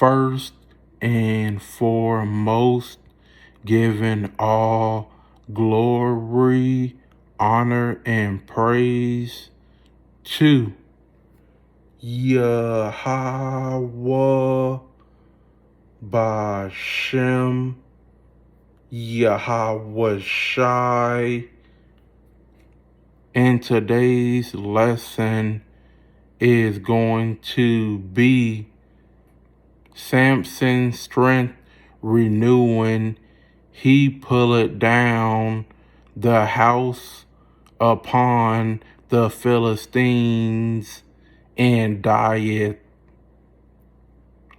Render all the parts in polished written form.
First and foremost, giving all glory, honor, and praise to Yahweh Bashem, Yahweh Shai. And today's lesson is going to be Samson's strength renewing. He pulleth down the house upon the Philistines and dieth.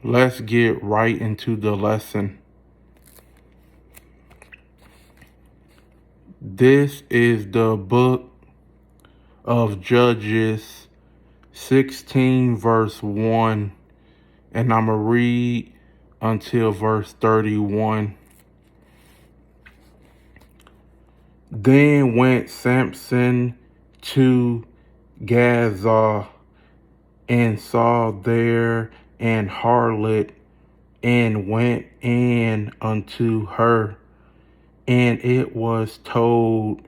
Let's get right into the lesson. This is the book of Judges 16 verse 1, and I'm going to read until verse 31. Then went Samson to Gaza, and saw there an harlot, and went in unto her. And it was told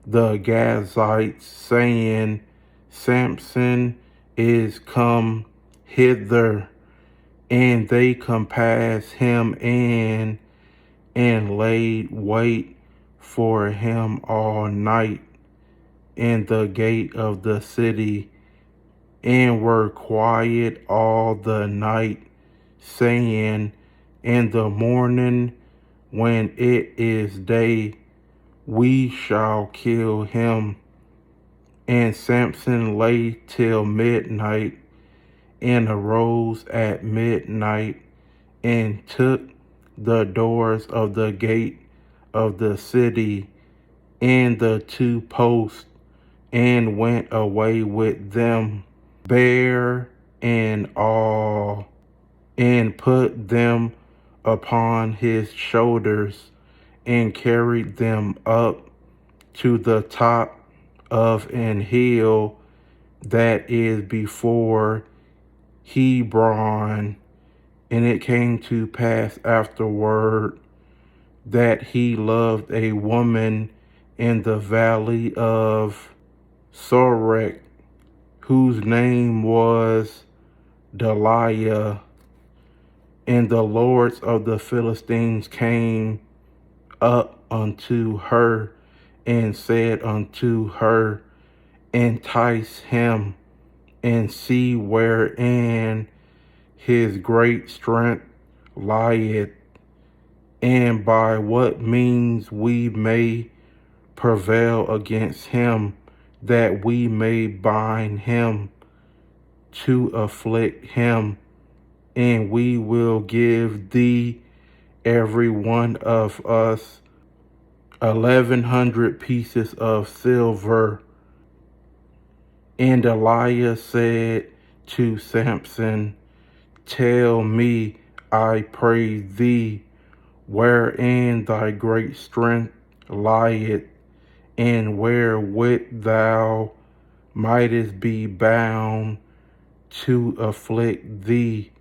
the Gazites, saying, Samson is come hither. And they compassed him in, and laid wait for him all night in the gate of the city, and were quiet all the night, saying, in the morning, when it is day, we shall kill him. And Samson lay till midnight, and arose at midnight, and took the doors of the gate of the city, and the two posts, and went away with them, bare and all, and put them upon his shoulders, and carried them up to the top of an hill that is before Hebron. And it came to pass afterward that he loved a woman in the valley of Sorek, whose name was Dieth. And the lords of the Philistines came up unto her, and said unto her, entice him, and see wherein his great strength lieth, and by what means we may prevail against him, that we may bind him to afflict him. And we will give thee, every one of us, 1,100 pieces of silver. And Delilah said to Samson, tell me, I pray thee, wherein thy great strength lieth, and wherewith thou mightest be bound to afflict thee.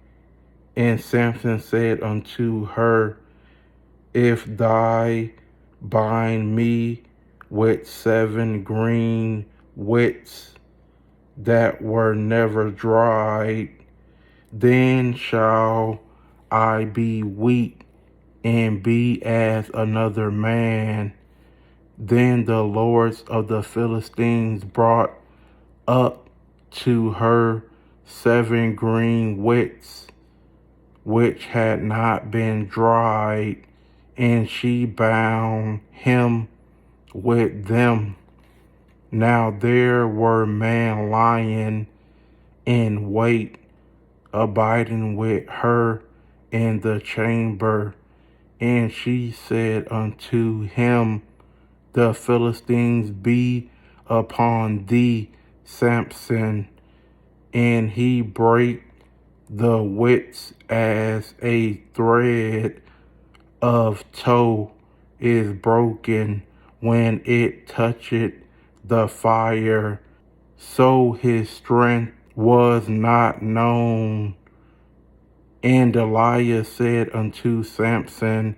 And Samson said unto her, if thou bind me with 7 green withs that were never dried, then shall I be weak, and be as another man. Then the lords of the Philistines brought up to her 7 green withs, which had not been dried, and she bound him with them. Now there were men lying in wait, abiding with her in the chamber. And she said unto him, the Philistines be upon thee, Samson. And he brake the withs as a thread of tow is broken when it toucheth the fire. So his strength was not known. And Delilah said unto Samson,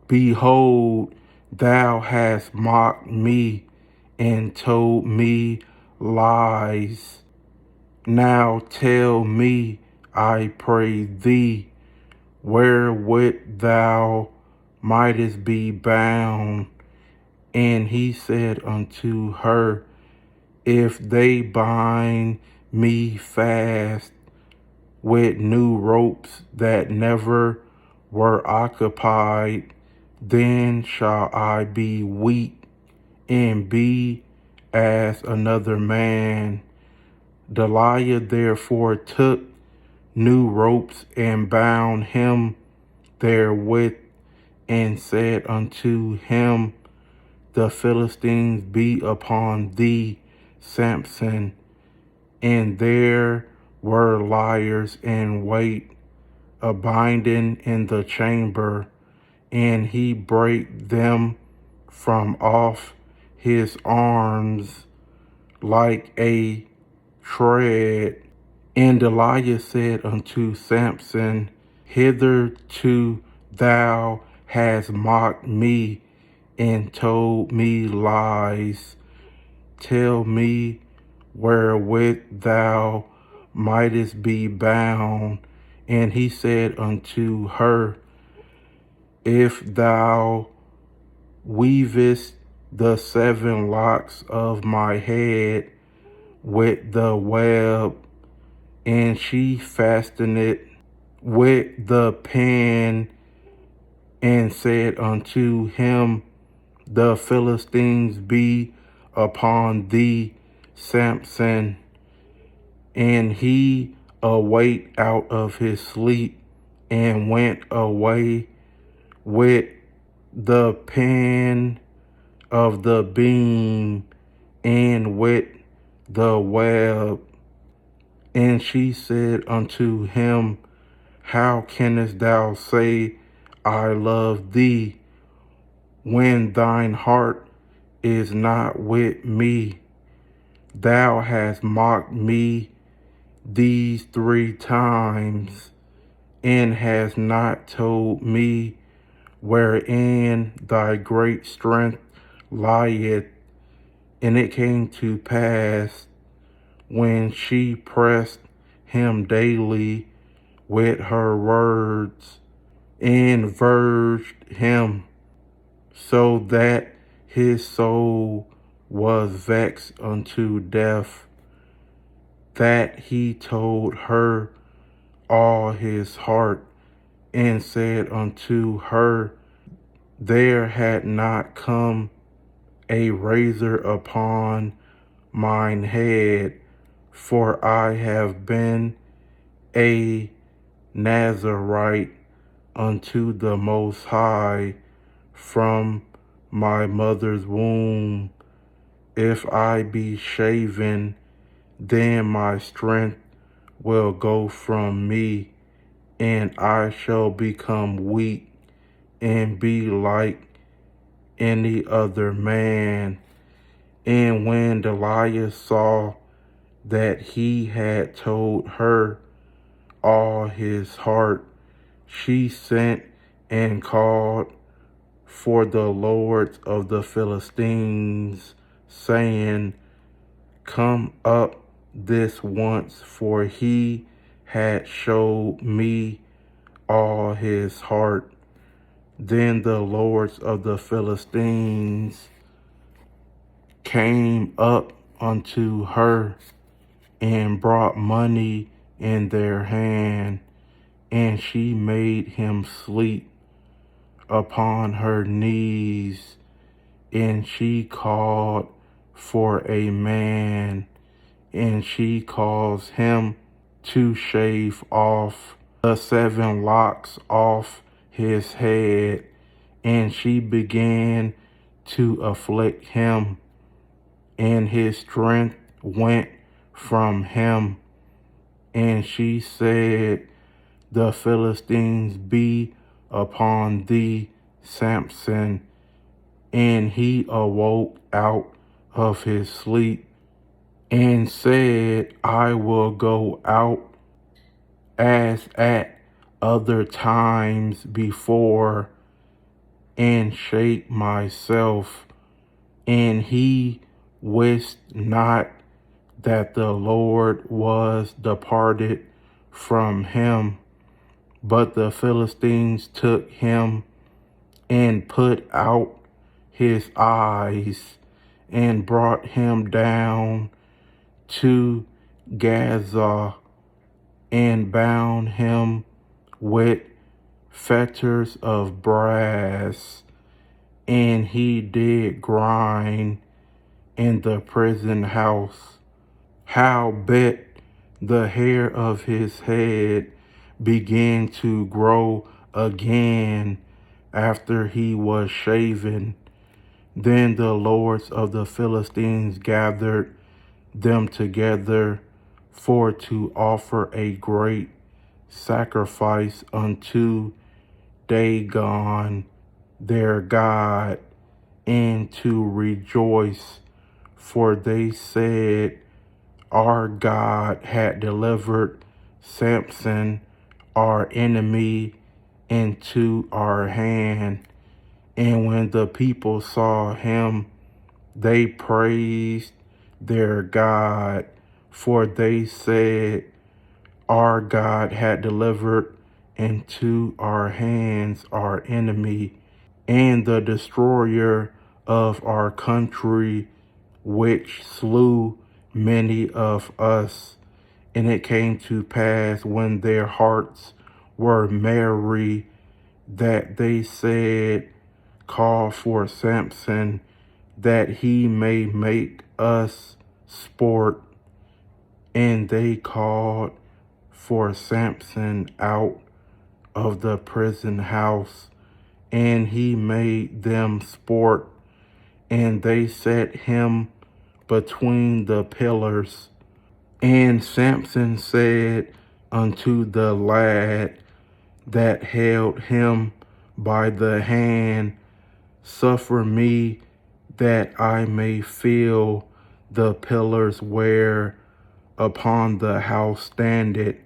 Behold, thou hast mocked me and told me lies. Now tell me, I pray thee, wherewith thou mightest be bound. And he said unto her, If they bind me fast with new ropes that never were occupied, then shall I be weak and be as another man. Delilah therefore took new ropes and bound him therewith, and said unto him, The Philistines be upon thee, Samson. And there were liars in wait, abiding in the chamber, and he brake them from off his arms like a thread. And Delilah said unto Samson, Hitherto thou hast mocked me and told me lies. Tell me wherewith thou mightest be bound. And he said unto her, If thou weavest the 7 locks of my head with the web. And she fastened it with the pin, and said unto him, The Philistines be upon thee, Samson. And he awaked out of his sleep, and went away with the pin of the beam, and with the web. And she said unto him, How canst thou say, I love thee, when thine heart is not with me? Thou hast mocked me these 3 times, and hast not told me wherein thy great strength lieth. And it came to pass, when she pressed him daily with her words, and urged him, so that his soul was vexed unto death, that he told her all his heart, and said unto her, There had not come a razor upon mine head, for I have been a Nazarite unto the Most High from my mother's womb. If I be shaven, then my strength will go from me, and I shall become weak and be like any other man. And when Delilah saw that he had told her all his heart, she sent and called for the lords of the Philistines, saying, Come up this once, for he had showed me all his heart. Then the lords of the Philistines came up unto her, and brought money in their hand, and she made him sleep upon her knees, and she called for a man, and she caused him to shave off the 7 locks off his head, and she began to afflict him, and his strength went from him. And she said, The Philistines be upon thee, Samson. And he awoke out of his sleep, and said, I will go out as at other times before and shake myself. And he wist not that the Lord was departed from him. But the Philistines took him and put out his eyes and brought him down to Gaza and bound him with fetters of brass, and he did grind in the prison house. Howbeit the hair of his head began to grow again after he was shaven. Then the lords of the Philistines gathered them together for to offer a great sacrifice unto Dagon their God, and to rejoice, for they said, our God had delivered Samson, our enemy, into our hand. And when the people saw him, they praised their God, for they said, our God had delivered into our hands our enemy, and the destroyer of our country, which slew many of us. And it came to pass, when their hearts were merry, that they said, call for Samson, that he may make us sport. And they called for Samson out of the prison house, and he made them sport. And they set him between the pillars. And Samson said unto the lad that held him by the hand, suffer me that I may feel the pillars where upon the house standeth,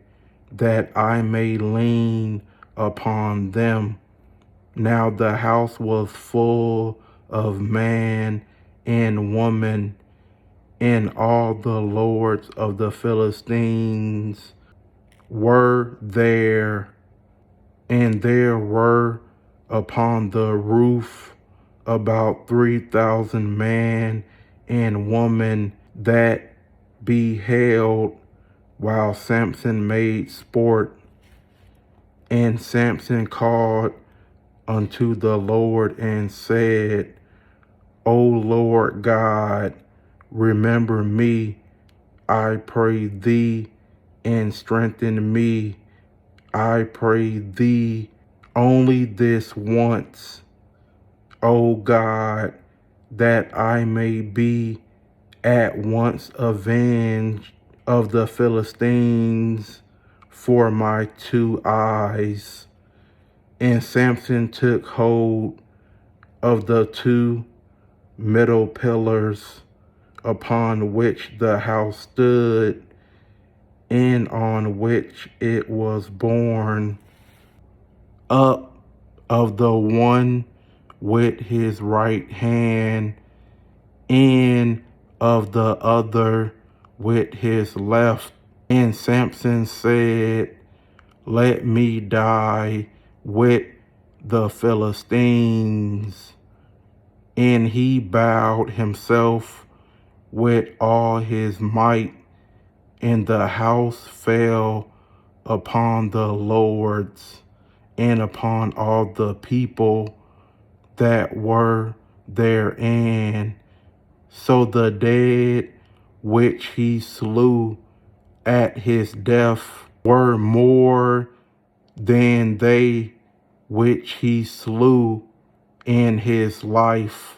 that I may lean upon them. Now the house was full of man and woman, and all the lords of the Philistines were there. And there were upon the roof about 3,000 man and woman that beheld while Samson made sport. And Samson called unto the Lord and said, O Lord God, remember me, I pray thee, and strengthen me, I pray thee, only this once, O God, that I may be at once avenged of the Philistines for my 2 eyes. And Samson took hold of the 2 middle pillars upon which the house stood, and on which it was borne up of the one with his right hand, and of the other with his left. And Samson said, let me die with the Philistines. And he bowed himself with all his might, and the house fell upon the lords and upon all the people that were therein. So the dead which he slew at his death were more than they which he slew in his life.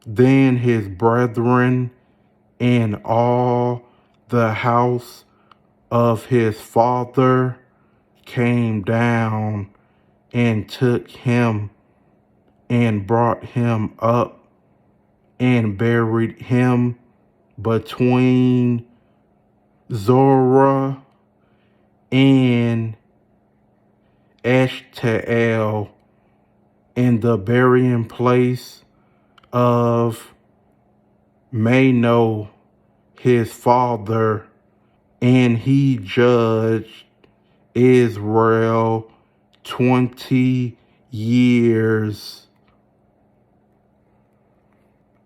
Then his brethren and all the house of his father came down and took him and brought him up and buried him between Zorah and Eshtael in the burying place of Mano his father, and he judged Israel 20 years.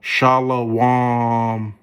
Shalom.